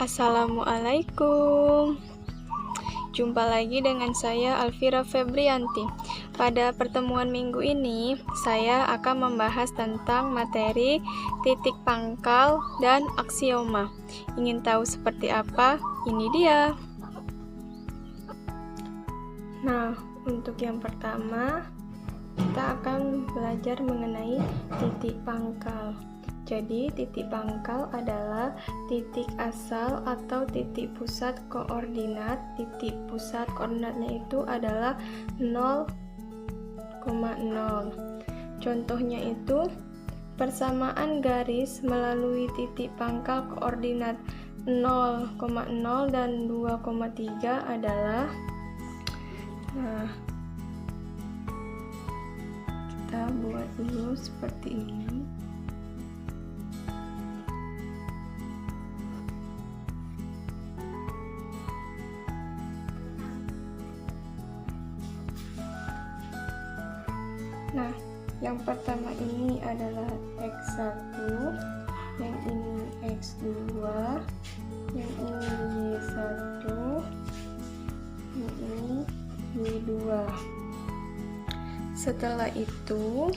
Assalamualaikum. Jumpa lagi dengan saya Alfira Febrianti. Pada pertemuan minggu ini, saya akan membahas tentang materi titik pangkal dan aksioma. Ingin tahu seperti apa? Ini dia. Nah, untuk yang pertama, kita akan belajar mengenai titik pangkal. Jadi, titik pangkal adalah titik asal atau titik pusat koordinat. Titik pusat koordinatnya itu adalah 0,0. Contohnya itu, persamaan garis melalui titik pangkal koordinat 0,0 dan 2,3 adalah, kita buat dulu seperti ini. Nah, yang pertama ini adalah X1, yang ini X2, yang ini Y1, yang ini Y2. Setelah itu,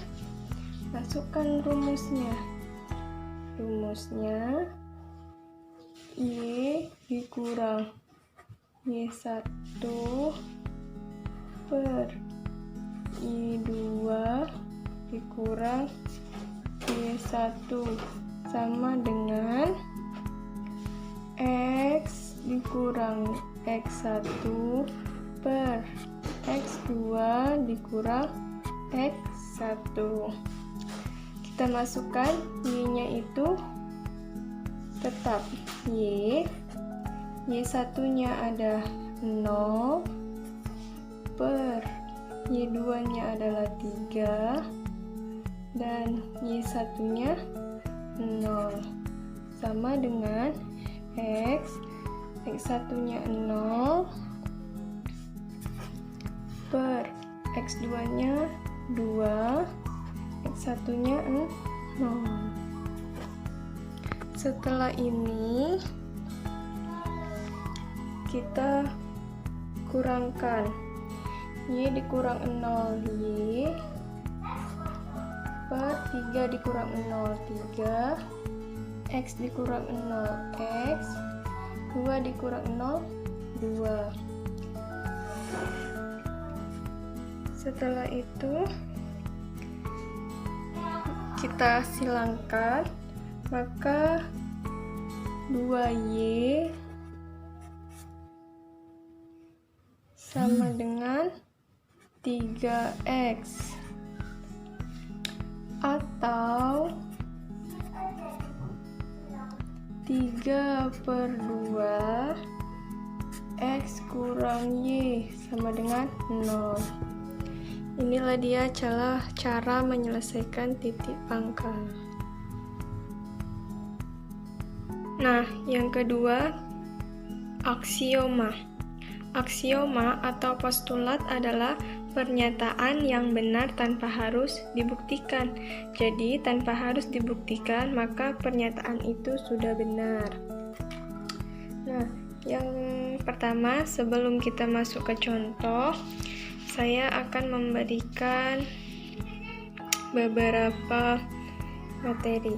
masukkan rumusnya. Rumusnya Y dikurang Y1 per Y2 dikurang Y1 sama dengan X dikurang X1 per X2 dikurang X1. Kita masukkan Y-nya itu tetap Y1-nya ada 0 per Y2-nya adalah 3 dan Y1-nya 0 sama dengan X1-nya 0 per X2-nya 2, X1-nya 0. Setelah ini kita kurangkan Y dikurang 0 Y per 3 dikurang 0 3, X dikurang 0 X, 2 dikurang 0 2. Setelah itu kita silangkan, maka 2Y sama dengan 3X atau 3 per 2 X kurang Y sama dengan 0. Inilah dia cara menyelesaikan titik pangkal. Nah, yang kedua, aksioma. Aksioma atau postulat adalah pernyataan yang benar tanpa harus dibuktikan. Jadi, tanpa harus dibuktikan, maka pernyataan itu sudah benar. Nah, yang pertama, sebelum kita masuk ke contoh, saya akan memberikan beberapa materi.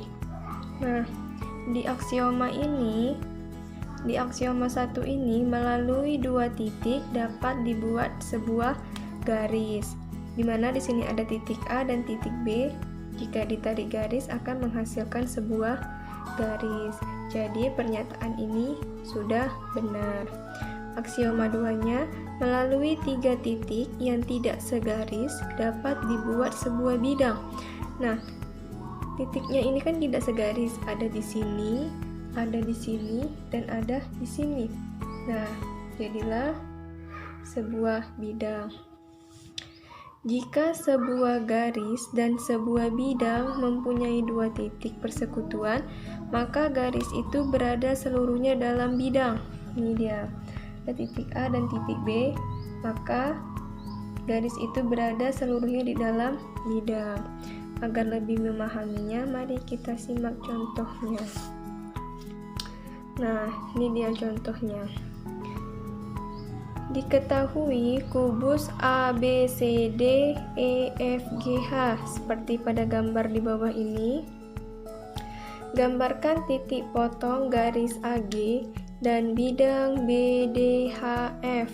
Nah, di aksioma satu ini melalui dua titik dapat dibuat sebuah garis, di mana di sini ada titik A dan titik B. Jika ditarik garis akan menghasilkan sebuah garis. Jadi pernyataan ini sudah benar. Aksioma 2-nya, melalui 3 titik yang tidak segaris dapat dibuat sebuah bidang. Nah, titiknya ini kan tidak segaris, ada di sini, ada di sini, dan ada di sini. Nah, jadilah sebuah bidang. Jika sebuah garis dan sebuah bidang mempunyai 2 titik persekutuan, maka garis itu berada seluruhnya dalam bidang. Ini dia, ada titik A dan titik B, maka garis itu berada seluruhnya di dalam bidang. Agar lebih memahaminya, mari kita simak contohnya. Nah, ini dia contohnya. Diketahui kubus A, B, C, D, E, F, G, H seperti pada gambar di bawah ini. Gambarkan titik potong garis AG dan bidang BDHF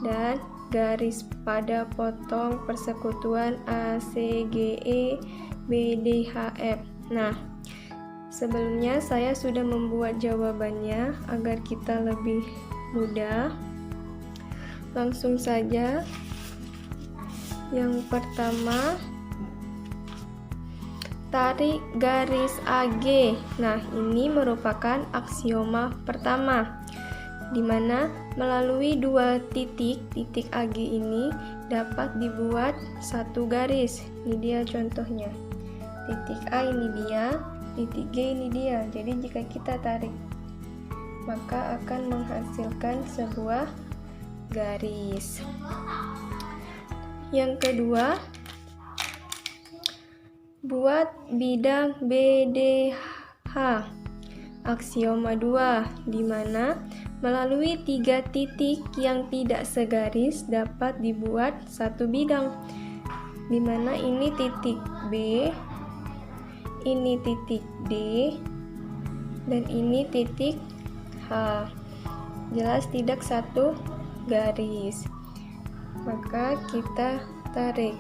dan garis pada potong persekutuan ACGE BDHF. Nah, sebelumnya saya sudah membuat jawabannya agar kita lebih mudah. Langsung saja. Yang pertama, tarik garis AG. Nah, ini merupakan aksioma pertama, di mana melalui dua titik AG ini dapat dibuat satu garis. Ini dia contohnya. Titik A ini dia, titik G ini dia. Jadi jika kita tarik, maka akan menghasilkan sebuah garis. Yang kedua, buat bidang BDH. Aksioma 2, di mana melalui 3 titik yang tidak segaris dapat dibuat satu bidang. Di mana ini titik B, ini titik D, dan ini titik H. Jelas tidak satu garis. Maka kita tarik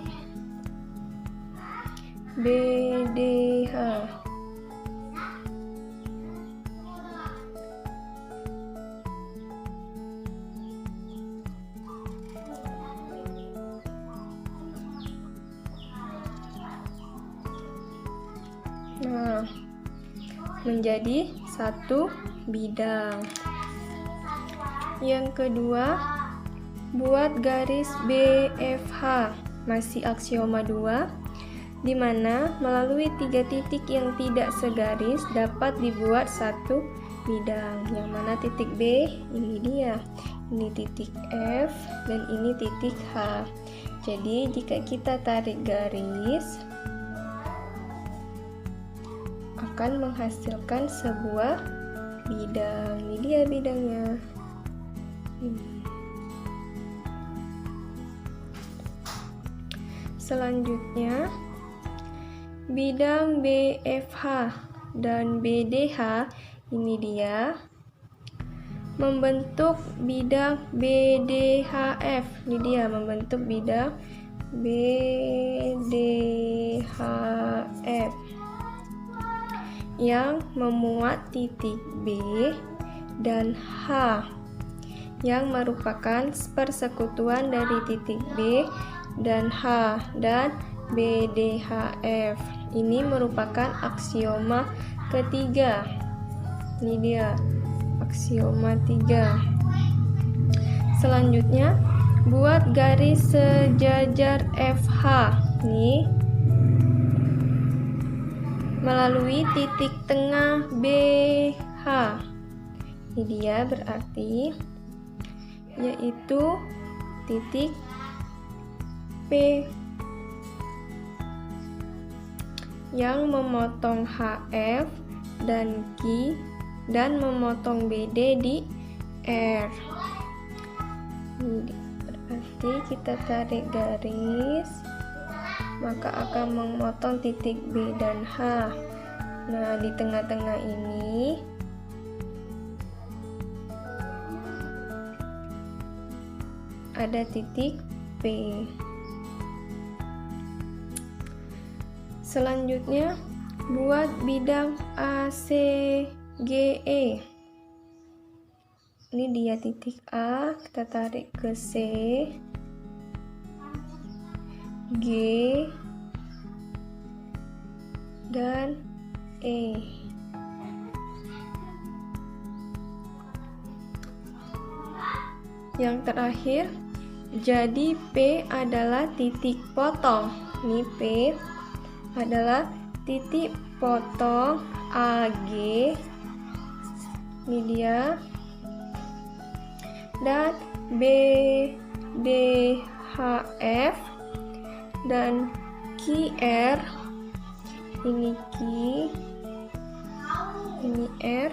BDH. Nah, menjadi satu bidang. Yang kedua, buat garis BFH. Masih aksioma 2, di mana melalui 3 titik yang tidak segaris dapat dibuat satu bidang. Yang mana titik B ini dia, ini titik F, dan ini titik H. Jadi jika kita tarik garis, akan menghasilkan sebuah bidang. Ini dia bidangnya. Selanjutnya, bidang BFH dan BDH ini dia membentuk bidang BDHF. Ini dia membentuk bidang BDHF yang memuat titik B dan H, yang merupakan persekutuan dari titik B dan H dan BDHF. Ini merupakan aksioma ketiga. Ini dia aksioma 3. Selanjutnya, buat garis sejajar FH. Nih, melalui titik tengah BH. Ini dia berarti yaitu titik P yang memotong HF dan Q dan memotong BD di R. Ini berarti kita tarik garis, maka akan memotong titik B dan H. Nah, di tengah-tengah ini ada titik P. Selanjutnya, buat bidang ACGE. Ini dia titik A, kita tarik ke C, G, dan E. Yang terakhir, jadi P adalah titik potong. Ini P adalah titik potong AG. Ini dia. Dan BDHF dan QR, ini Q, ini R,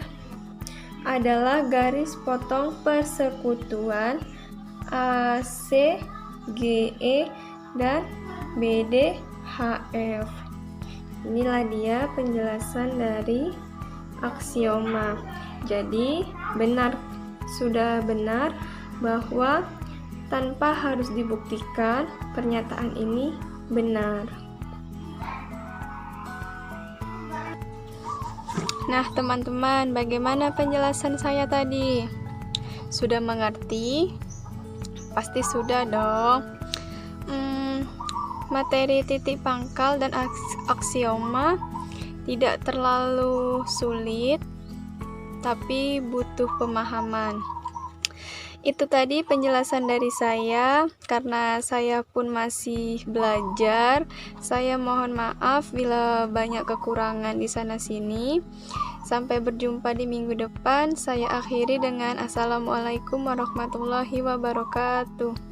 adalah garis potong persekutuan AC, GE, dan BDHF. Inilah dia penjelasan dari aksioma. Jadi sudah benar bahwa tanpa harus dibuktikan pernyataan ini benar. Nah, teman-teman, bagaimana penjelasan saya tadi? Sudah mengerti? Pasti sudah dong. Materi titik pangkal dan aksioma tidak terlalu sulit, tapi butuh pemahaman. Itu tadi penjelasan dari saya. Karena saya pun masih belajar, saya mohon maaf bila banyak kekurangan di sana-sini. Sampai berjumpa di minggu depan. Saya akhiri dengan Assalamualaikum warahmatullahi wabarakatuh.